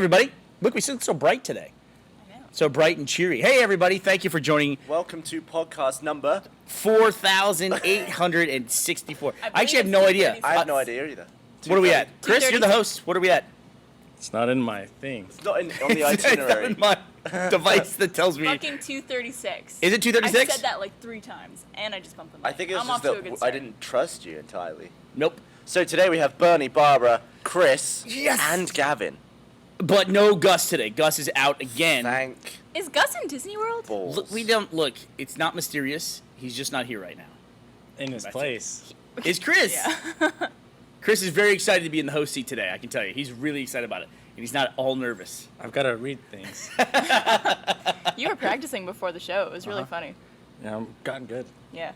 everybody. Look, we look so bright today. I know. So bright and cheery. Hey, everybody. Thank you for joining Welcome to podcast number. 4,864. I actually have it's no idea. 236. I have no idea either. What are we at? Chris, you're the host. What are we at? It's not in my thing. It's not on the It's not itinerary. in my device that tells me. Fucking 236. Is it 236? I said that like 3 times, and I just bumped the mic. I think it was I'm just off to a good that I start. didn't trust you entirely. Nope. So today we have Bernie, Barbara, Chris, Yes! and Gavin. But no Gus today. Gus is out again. Thank Is Gus in Disney World? balls. Look, we don't look. It's not mysterious. He's just not here right now. In his That's place. It's Chris. Yeah. Chris is very excited to be in the host seat today. I can tell you. He's really excited about it, and he's not all nervous. I've got to read things. You were practicing before the show. It was really funny. Yeah, I'm gotten good. Yeah.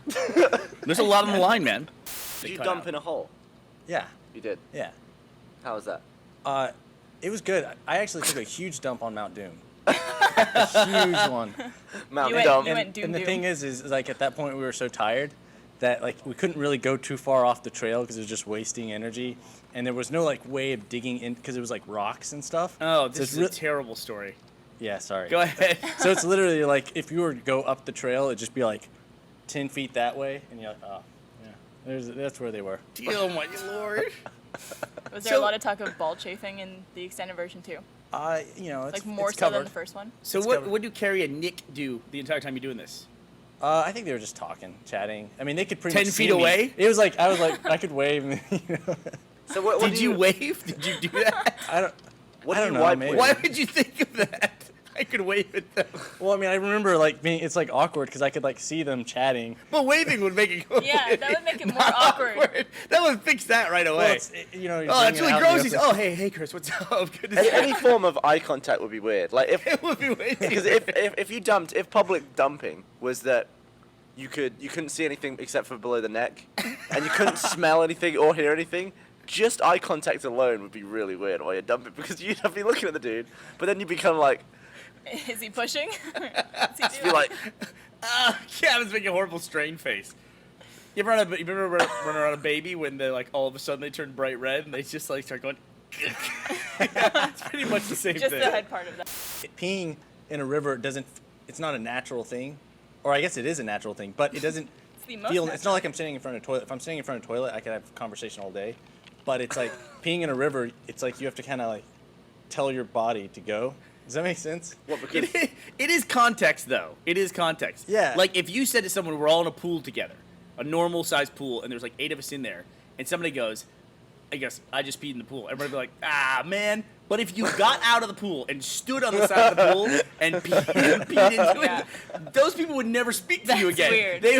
There's a lot on the line, man. Did you dump in a hole? Yeah, You did. yeah. How was that? It was good. I actually took a huge dump on Mount Doom. A huge one. Mountain went- dump. you went doom And the doom. thing is like at that point we were so tired that like we couldn't really go too far off the trail because it was just wasting energy, and there was no like way of digging in because it was like rocks and stuff. Oh, So this it's is a terrible story. Yeah, sorry. Go ahead. So it's literally like if you were to go up the trail, it'd just be like 10 feet that way, and you're like, oh, yeah. That's where they were. Oh my lord. Was there So- a lot of talk of ball chafing in the extended version too? It's Like more it's so than covered. the first one? So It's what covered. would you Carrie and Nick do the entire time you're doing this? I think they were just talking, chatting. I mean, they could pretty 10 much feet see me. away? It was like I was like I could wave. And, you know, So what Did do you wave? Did you do that? I don't. What I do don't you know, wipe maybe. with? Why would you think of that? I could wave at them. Well, I mean, I remember like being. It's like awkward because I could like see them chatting. But waving would make it go Yeah, that would make it more not awkward. That would fix that right away. Well, it's, you know. Oh, that's really gross. He's, oh, hey, Chris, what's up? Good to see you. Any form of eye contact would be weird. Like if It would be waving. because if public dumping was that you couldn't see anything except for below the neck, and you couldn't smell anything or hear anything. Just eye contact alone would be really weird while you're dumping because you'd have to be looking at the dude, but then you become like, Is he pushing? Is he be like, Gavin's making a horrible strain face. You ever run around a baby when they like all of a sudden they turn bright red and they just like start going? It's pretty much the same just thing. the head part of that. Peeing in a river doesn't. It's not a natural thing, or I guess it is a natural thing, but it doesn't It's the most feel. It's natural. not like I'm standing in front of a toilet. If I'm standing in front of a toilet, I could have a conversation all day. But it's like peeing in a river. It's like you have to kind of like tell your body to go. Does that make sense? what? Because It is context, though. It is context. Yeah. Like, if you said to someone, we're all in a pool together, a normal-sized pool, and there's like 8 of us in there, and somebody goes, I guess I just peed in the pool. Everybody would be like, ah, man. But if you got out of the pool and stood on the side of the pool and peed into Yeah. it, those people would never speak to you That's again. weird. They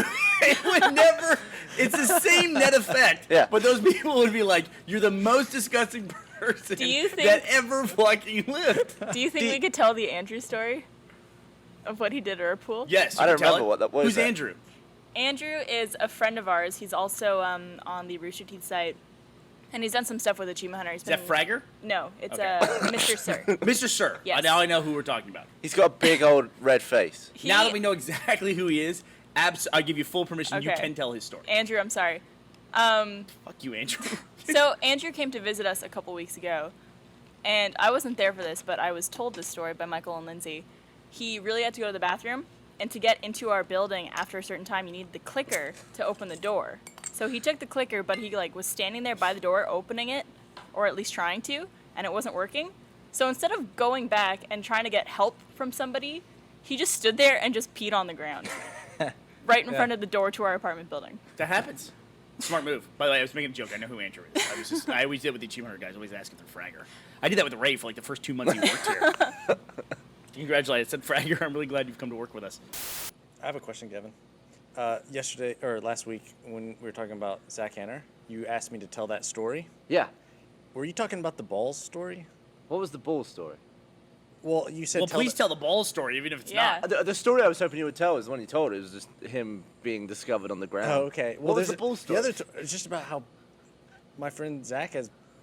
would never. It's the same net effect. Yeah. But those people would be like, you're the most disgusting person Do you think- that ever fucking lived. Do you think we could tell the Andrew story of what he did at our pool? Yes. I you don't can tell remember it. what that was. Who's Andrew? Andrew is a friend of ours. He's also on the Rooster Teeth site, and he's done some stuff with Achievement Hunter. He's Is that Fragger? No, it's Okay. Mr. Sir. Mr. Sir. Yes. Now I know who we're talking about. He's got a big old red face. Now that we know exactly who he is, I give you full permission. You Okay. can tell his story. Andrew, I'm sorry. Fuck you, Andrew. So Andrew came to visit us a couple weeks ago, and I wasn't there for this, but I was told this story by Michael and Lindsay. He really had to go to the bathroom, and to get into our building after a certain time, you need the clicker to open the door. So he took the clicker, but he like was standing there by the door opening it, or at least trying to, and it wasn't working. So instead of going back and trying to get help from somebody, he just stood there and just peed on the ground, right in front of the door to our apartment building. That happens. Smart move. By the way, I was making a joke. I know who Andrew is. I always did with the Achievement Hunter guys. Always ask if they're Fragger. I did that with Ray for like the first 2 months he worked here. Congratulations, I said Fragger. I'm really glad you've come to work with us. I have a question, Kevin. Yesterday or last week when we were talking about Zach Hanner, you asked me to tell that story. Yeah. Were you talking about the balls story? What was the bull story? Well, you said. Well, tell please the- tell the ball story, even if it's Yeah. not. The story I was hoping you would tell is the one you told. It was just him being discovered on the ground. Oh, okay. Well, What was there's the bull story? The other it's just about how my friend Zach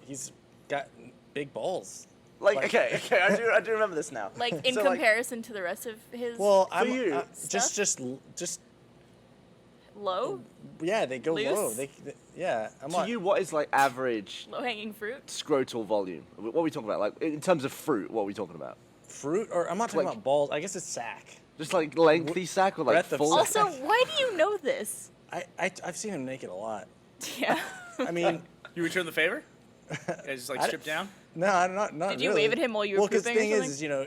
he's got big balls. Like, okay, I do remember this now. Like in So, comparison to the rest of his. Well, For you, just low, Yeah, they go low. Loose? Yeah, I'm To like, you, what is like average low-hanging fruit. scrotal volume? What are we talking about? Like in terms of fruit, what are we talking about? fruit, or I'm not talking Like- about balls. I guess it's sack. Just like lengthy sack or like breadth of full? sack. Also, why do you know this? I've seen him naked a lot. Yeah. I mean, You return the favor? Yeah, just like I- strip down? no, I'm not. Did you really. wave at him while you were Well, 'cause pooping or the thing something?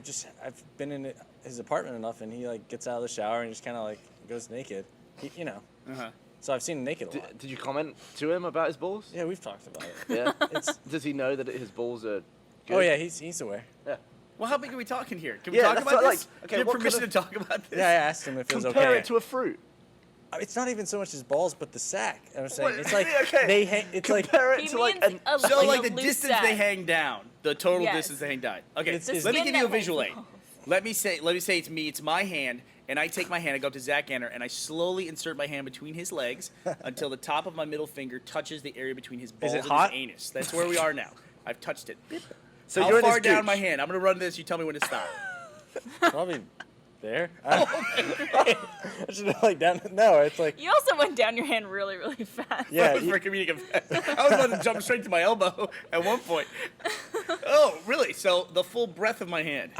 is, I've been in his apartment enough, and he like gets out of the shower and just kind of like goes naked. Uh-huh. So I've seen him naked a lot. Did you comment to him about his balls? Yeah, we've talked about it. Yeah. It's, Does he know that his balls are good? oh yeah, he's aware. Yeah. Well, how big are we talking here? Can we Yeah, talk that's about what, this? like, okay, Do you have what kind permission of- to talk about this? Yeah, I asked him if it was Compare okay. it to a fruit. It's not even so much his balls, but the sack. I'm saying What? it's like Okay. they hang. It's like Compare it He to like means an. a So, like like a the loose distance they sack. hang down, the total Yes. distance they hang down. Okay, It's- The let me skin give you a that holds visual the aid. balls. Let me say it's my hand, and I take my hand, I go up to Zach Ganner, and I slowly insert my hand between his legs until the top of my middle finger touches the area between his balls it and hot? his anus. That's where we are now. I've touched it. So How you're in far his down gooch. my hand? I'm gonna run this. You tell me when to stop. probably there. I should have like down. No, it's like You also went down your hand really, really fast. yeah. For comedic effect. I was about to jump straight to my elbow at one point. Oh, really? So the full breadth of my hand.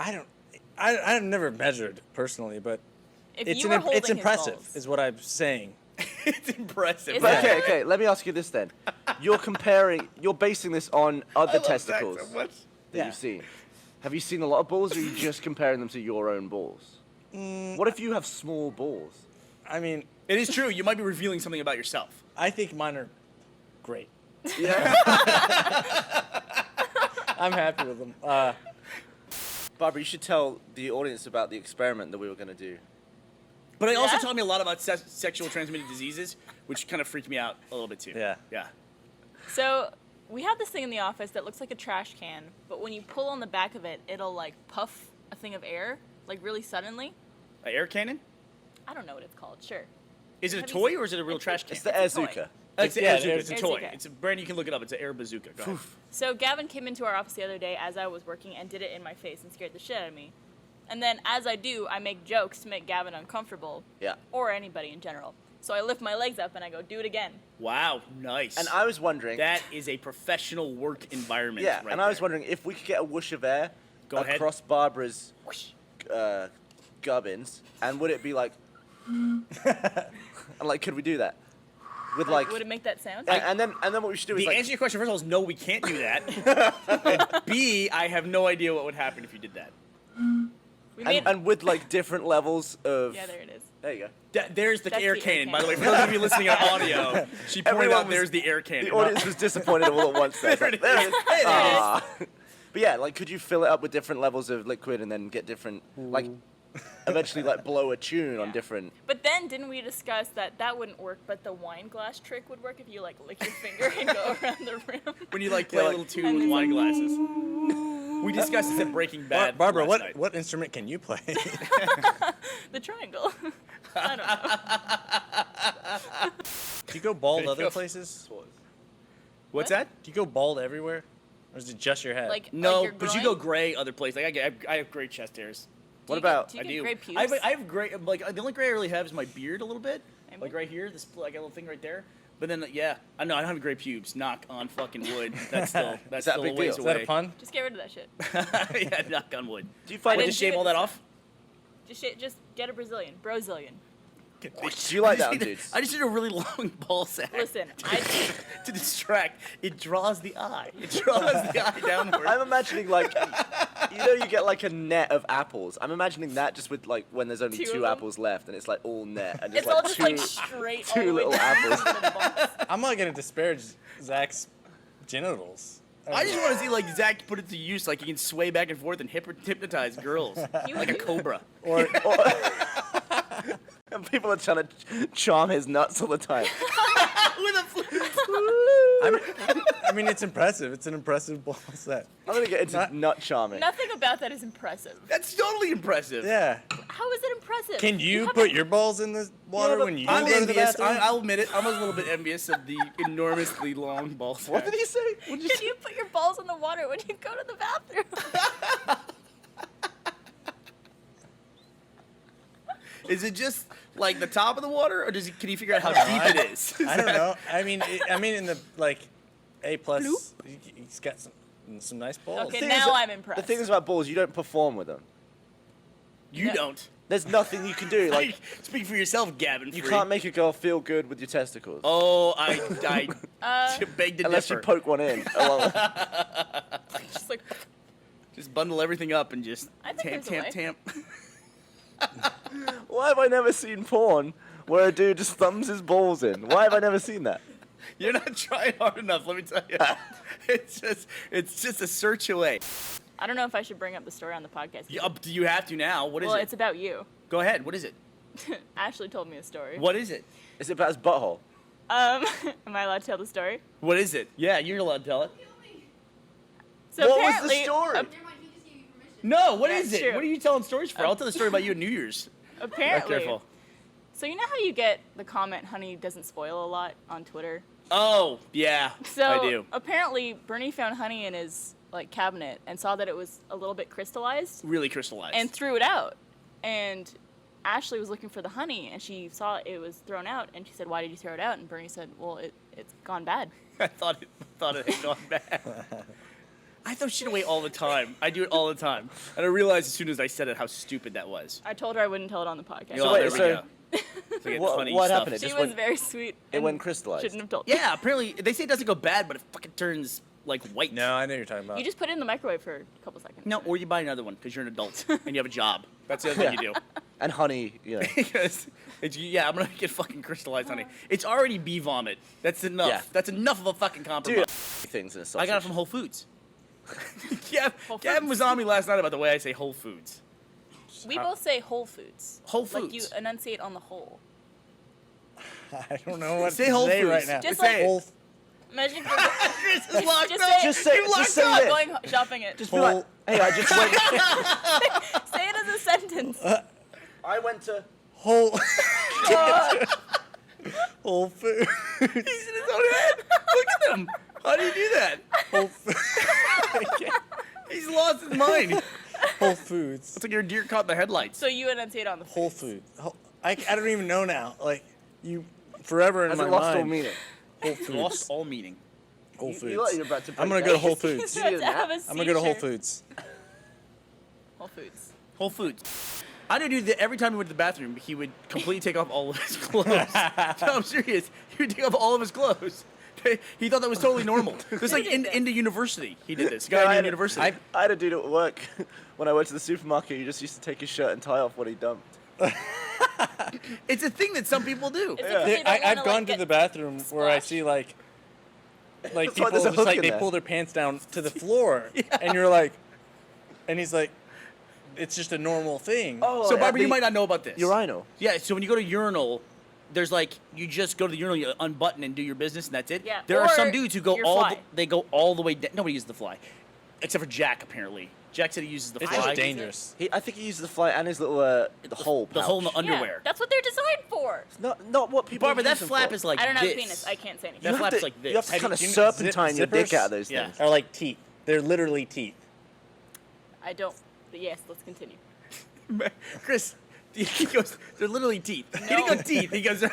I've never measured personally, but If it's you were holding it's his impressive, balls. is what I'm saying. It's impressive. Is But it? okay, okay. Let me ask you this then. You're basing this on I other love Zach testicles so much. that Yeah. you've seen. Have you seen a lot of balls, or are you just comparing them to your own balls? What if you have small balls? I mean, It is true. You might be revealing something about yourself. I think mine are great. Yeah. I'm happy with them. Barbara, you should tell the audience about the experiment that we were going to do. But it also Yeah? taught me a lot about sexual transmitted diseases, which kind of freaked me out a little bit too. Yeah. Yeah. So we have this thing in the office that looks like a trash can, but when you pull on the back of it, it'll like puff a thing of air, like really suddenly. An air cannon? I don't know what it's called. Sure. Is it a Have you toy seen- or is it a real trash can? It's the It's a toy. Airzuka. It's an Yeah, air bazooka. It's a Air toy. bazooka. It's a brand you can look it up. It's an air bazooka. Go ahead. So Gavin came into our office the other day as I was working and did it in my face and scared the shit out of me. And then as I do, I make jokes to make Gavin uncomfortable, Yeah. or anybody in general. So I lift my legs up and I go, do it again. Wow, nice. And I was wondering. That is a professional work environment. Yeah, right and I was there. wondering if we could get a whoosh of air Go ahead. across Barbara's Whoosh. gubbins, and would it be like, and like, could we do that? With like, Would it make that sound? and then what we should do is The like, answer to your question, first of all, is no, we can't do that. And B, I have no idea what would happen if you did that. We made. and with like different levels of. Yeah, there it is. There you go. There's the That's air the air cannon. By the way, for cannon. those of you listening on audio, she pointed Everyone out was- there's the air cannon. The audience was disappointed all at once. There, There it there it is. is. Hey, there it is. Ah. But yeah, like, could you fill it up with different levels of liquid and then get different, like, eventually like blow a tune on Yeah. different. But then didn't we discuss that that wouldn't work, but the wine glass trick would work if you like lick your finger and go around the rim? When you like play Yeah, a like- little tune with wine glasses. We discussed this at Breaking Bad. Barbara, last night. what instrument can you play? The triangle. I don't know. Do you go bald There you other go. places? What's What? that? Do you go bald everywhere, or is it just your head? Like No, your but you groin? go gray other places. Like I have great chest hairs. Do What you get- about- do you I get do. gray pubes? I have gray. Like the only gray I really have is my beard a little bit. Maybe. Like right here, this like a little thing right there. But then yeah, I know I don't have gray pubes. Knock on fucking wood. That's still that's that a still big a ways deal? is that away. a pun? Just get rid of that shit. Yeah, knock on wood. Do you I find What, didn't just do shave it all that this off? Just get a Brazilian, Brazilian. Do you like I that, just need dudes? I just need a really long ball sack. Listen, to distract. It draws the eye. It draws the eye downward. I'm imagining like, you know, you get like a net of apples. I'm imagining that just with like when there's only Two of two them? apples left, and it's like all net and just it's all like just two. like straight all two the way little down apples. to the bumps. I'm not gonna disparage Zach's genitals. I just want to see like Zach put it to use, like he can sway back and forth and hypnotize girls You like a would do cobra. or And people are trying to charm his nuts all the time. With a flute. I mean, it's impressive. It's an impressive ball set. I'm gonna get into Not- nut charming. Nothing about that is impressive. That's totally impressive. Yeah. How is it impressive? Can you have put a- your balls in the water but when you I'm go to the envious. bathroom? I'll admit it. I'm a little bit envious of the enormously long ball sack. What did he say? What did you Can say? you put your balls in the water when you go to the bathroom? Is it just like the top of the water, or can he figure out how deep it is? I don't know. I mean, in the like A+, he's got some nice balls. Okay, thing now is- I'm impressed. The thing is about balls, you don't perform with them. You No. don't. There's nothing you can do. Like, Speak for yourself, Gavin. you Free. can't make a girl feel good with your testicles. Oh, I beg to Unless you differ. poke one in. Just like, Just bundle everything up and just I think there's a tamp. Why have I never seen porn where a dude just thumbs his balls in? Why have I never seen that? You're not trying hard enough, let me tell you. it's just a search away. I don't know if I should bring up the story on the podcast. You have to now. What is Well, it? it's about you. Go ahead. What is it? Ashley told me a story. What is it? Is it about his butthole? Am I allowed to tell the story? What is it? Yeah, you're allowed to tell it. So What was the apparently, story? ap- Never mind, he just gave you permission. No, what That's is it? true. What are you telling stories for? I'll tell the story about you at New Year's. apparently. Careful. So you know how you get the comment, "Honey doesn't spoil" a lot on Twitter. Oh, yeah, So I do. apparently, Bernie found honey in his cabinet and saw that it was a little bit crystallized Really crystallized. and threw it out. And Ashley was looking for the honey and she saw it was thrown out and she said, "Why did you throw it out?" And Bernie said, "Well, it's gone bad." I thought it had gone bad. I throw shit away all the time. I do it all the time. And I realized as soon as I said it how stupid that was. I told her I wouldn't tell it on the podcast. Oh, wait, there we so- go. So we get What- funny what stuff. happened? It She just was went- very sweet. it and went crystallized. Shouldn't have told. Yeah, apparently they say it doesn't go bad, but it fucking turns like white. No, I know what you're talking about. You just put it in the microwave for a couple seconds. No, or you buy another one because you're an adult and you have a job. That's the other thing you do. And honey, you know. Because I'm gonna get fucking crystallized honey. It's already bee vomit. That's enough. Yeah. That's enough of a fucking compromise. Dude, things in a sausage. I got it from Whole Foods. Yeah, Whole Gavin was Foods. on me last night about the way I say Whole Foods. We both say Whole Foods. Whole Like you Foods. enunciate on the whole. I don't know what Say to Whole say Foods. right now. Just Say it. Whole Imagine Chris is locked just up. say- Just say, You're locked just say up. this. going shopping it. Just be like, hey, I just went. Say it as a sentence. I went to. Whole Whole Food. He's in his own head. Look at him. How do you do that? Whole Food. He's lost his mind. Whole Foods. It's like your deer caught in the headlights. So you enunciate on the Whole phrase. Food. I don't even know now. Like you, forever in Has my it lost all mind. meaning? Whole Foods. Lost all meaning. Whole You Foods. look, you're about to I'm gonna break go to down. Whole Foods. You have to have a I'm gonna go to Whole seizure. Foods. Whole Foods. Whole Foods. I knew dude that every time he went to the bathroom, he would completely take off all of his clothes. No, I'm serious. He would take off all of his clothes. He thought that was totally normal. This is like into university. He did this. Guy I in had- university. I had a dude at work when I went to the supermarket. He just used to take his shirt and tie off what he dumped. It's a thing that some people do. It's because they don't wanna, I've gone like, to get the bathroom where I splashed. see like That's why people there's a just hook like in they there. pull their pants down to the floor, and you're like, and he's like, it's just a normal thing. Oh, So, Barbara, you might not know about this. Urinal. Yeah, so when you go to urinal, there's like you just go to the urinal, you unbutton and do your business, and that's it. Yeah, There are or some dudes who go your all fly. they go all the way down. Nobody uses the fly, except for Jack apparently. Jack said he uses the It's fly. just dangerous. I think he uses the fly and his little the hole. The hole in the pouch. Yeah, underwear. that's what they're designed for. Not what people. Barbara, that use them flap for. is like I don't have this. a penis. I can't say anything. That You have flap's to- like this. You have to Have kind of you- serpentine your dick zippers? out of those Yeah. things. Are like teeth. They're literally teeth. I don't. But yes, let's continue. Chris, he goes, they're literally teeth. He didn't go teeth. He goes, they're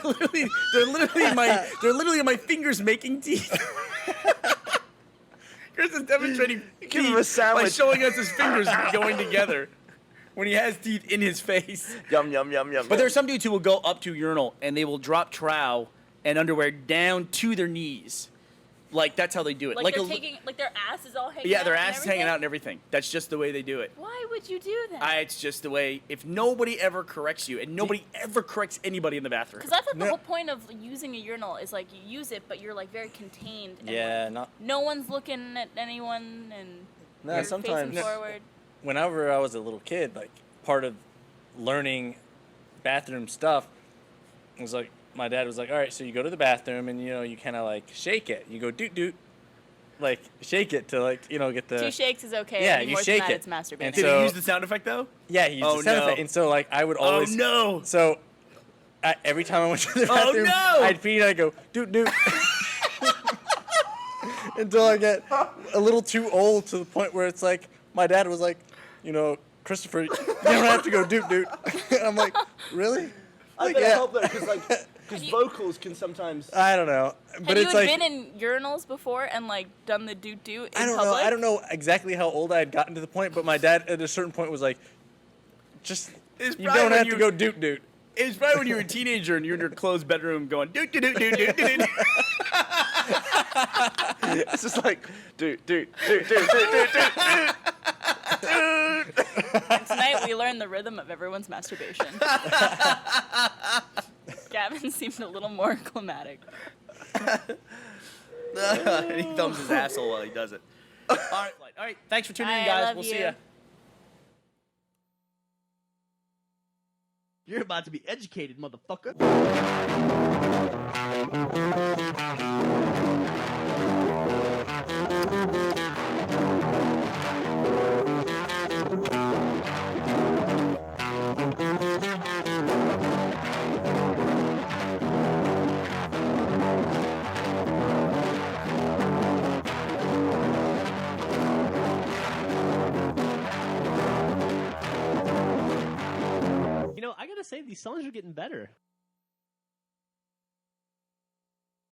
literally my fingers making teeth. Chris is demonstrating Give him teeth a by sandwich. showing us his fingers going together when he has teeth in his face. Yum yum yum yum. But there are some dudes who will go up to a urinal and they will drop trowel and underwear down to their knees. Like, that's how they do it. Like they're a- taking, like their ass is all hanging yeah, out. their and ass is hanging everything? out and everything. That's just the way they do it. Why would you do that? It's just the way. If nobody ever corrects you, and nobody ever corrects anybody in the bathroom. Because I thought the No. whole point of using a urinal is like you use it, but you're like very contained. And Yeah, like, not. no one's looking at anyone, and No, you're sometimes- facing forward. Whenever I was a little kid, like part of learning bathroom stuff was like my dad was like, all right, so you go to the bathroom and you kind of like shake it. You go doot doot, like shake it to like get the 2 shakes is okay. Yeah, Any you more shake than that, it. It's masturbating. And Did so- he use the sound effect though? yeah. He used Oh, the sound no. effect, and so like I would always Oh no! So every time I went to the Oh, bathroom, no! I'd pee and I'd go doot doot until I get a little too old to the point where it's like my dad was like, Christopher, you don't have to go doot doot. And I'm like, really? I better yeah. help though, because you- vocals can sometimes. I don't know, but Have it's you like been in urinals before and like done the doot doot in I don't public? know. I don't know exactly how old I had gotten to the point, but my dad at a certain point was like, "Just It's you probably don't when have you- to go doot doot." It was probably when you were a teenager and you're in your closed bedroom going doot doot doot doot doot doot. It's just like, dude. And tonight we learned the rhythm of everyone's masturbation. Gavin seemed a little more climatic. And he thumbs his asshole while he does it. All right. Thanks for tuning in, I guys. love We'll you. see ya. You're about to be educated, motherfucker. You know, I gotta say, these songs are getting better.